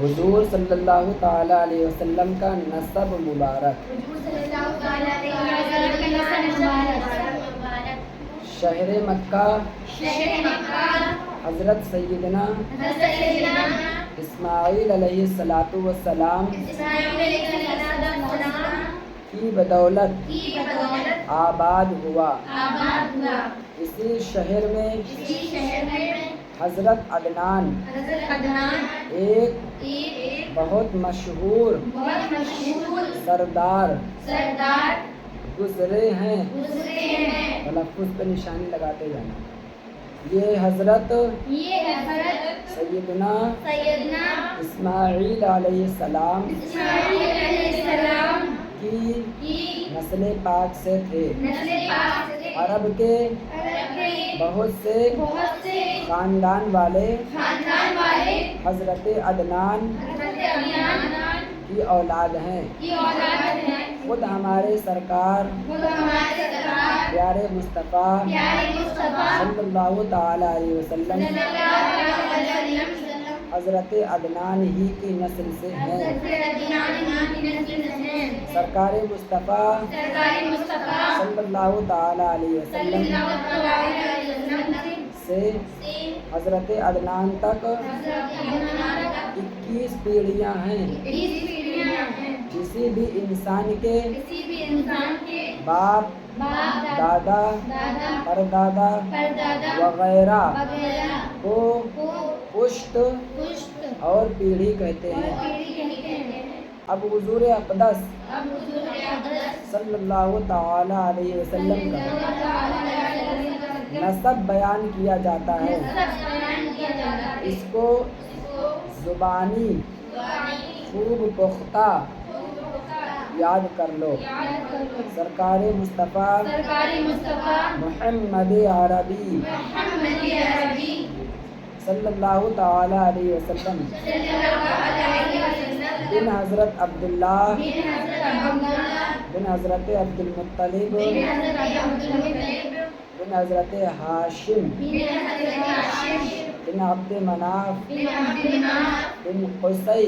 حضور صلی اللہ تعالیٰ علیہ وسلم کا نسب مبارک۔ شہر مکہ حضرت سیدنا اسماعیل علیہ السلام کی بدولت آباد ہوا۔ اسی شہر میں حضرت عدنان ایک بہت مشہور سردار گزرے ہیں۔ تلفظ پہ نشانی لگاتے جانا۔ یہ حضرت سیدنا اسماعیل علیہ السلام کی نسل پاک سے تھے۔ عرب کے بہت سے خاندان والے حضرت عدنان کی اولاد ہیں۔ خود ہمارے سرکار پیارے مصطفیٰ صلی اللہ تعالیٰ علیہ وسلم حضرت عدنان ہی کی نسل سے ہیں۔ سرکار مصطفیٰ صلی اللہ تعالیٰ علیہ وسلم سے حضرت عدنان تک 21 پیڑھیاں ہیں۔ کسی بھی انسان کے باپ، دادا، پردادا وغیرہ کو پشت اور پیڑھی کہتے ہیں۔ اب حضور اقدس صلی اللہ تعالیٰ علیہ وسلم کا نسب بیان کیا جاتا ہے۔ اس کو زبانی خوب پختہ یاد کر لو۔ سرکار مصطفیٰ محمد عربی صلی اللہ تعالیٰ علیہ وسلم بن حضرت عبداللہ بن حضرت عبد المطلب بن حضرت ہاشم بن عبد مناف بن قصی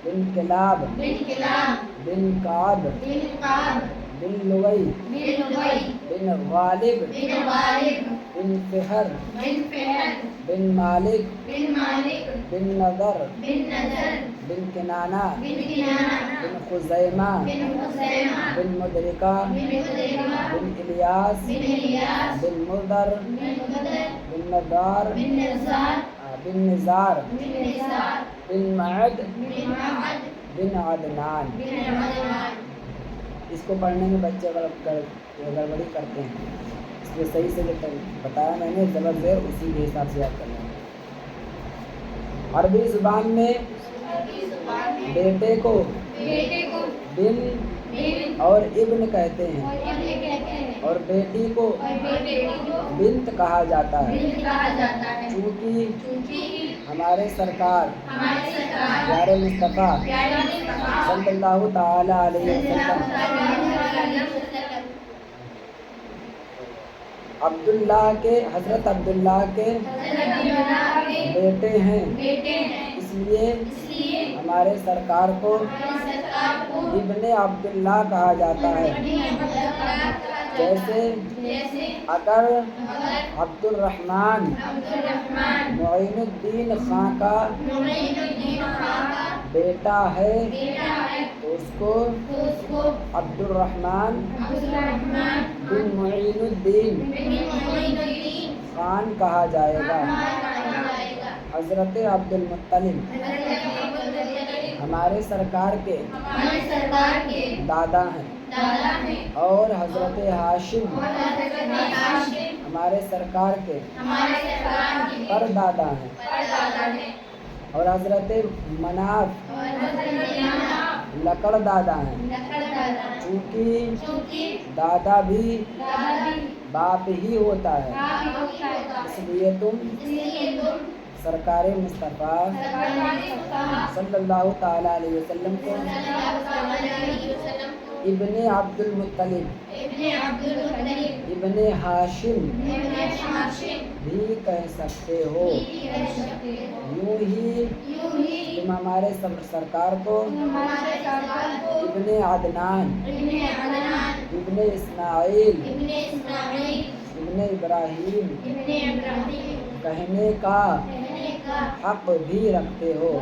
بن کلاب بن کعب بن لوئی بن غالب بن فہر بن مالک بن نضر بن کنانہ بن خزیمہ بن مدرکہ بن الیاس بن مدر بن نضار بن نزار بن معد بن عدنان۔ اس کو پڑھنے میں بچے گڑبڑی کرتے ہیں، اس لیے صحیح سے جو بتایا میں نے زبر زیر اسی کے حساب سے یاد کرنا ہے۔ عربی زبان میں بیٹے کو بن اور ابن کہتے ہیں، اور بیٹی کو بنت کہا جاتا ہے۔ چونکہ ہمارے سرکار پیارے مصطفیٰ صلی اللہ تعالیٰ علیہ وسلم حضرت عبداللہ کے بیٹے ہیں، اس لیے ہمارے سرکار کو ابن عبداللہ کہا جاتا ہے۔ جیسے اگر عبد الرحمن معین الدین خاں کا بیٹا ہے تو اس کو عبد الرحمن بن معین الدین خان کہا جائے گا۔ حضرت عبد المطلب ہمارے سرکار کے دادا ہیں، اور حضرت ہاشم ہمارے سرکار کے پردادا ہیں، اور حضرت مناف لکڑ دادا ہیں۔ چونکہ دادا بھی باپ ہی ہوتا ہے، اس لیے تم سرکار مصطفیٰ صلی اللہ تعالیٰ علیہ وسلم کو ابن عبد المطلب ابن ہاشم بھی کہہ سکتے ہو۔ یوں ہی ہمارے سرکار کو ابن عدنان، ابن اسماعیل، ابن ابراہیم کہنے کا حق بھی رکھتے ہو۔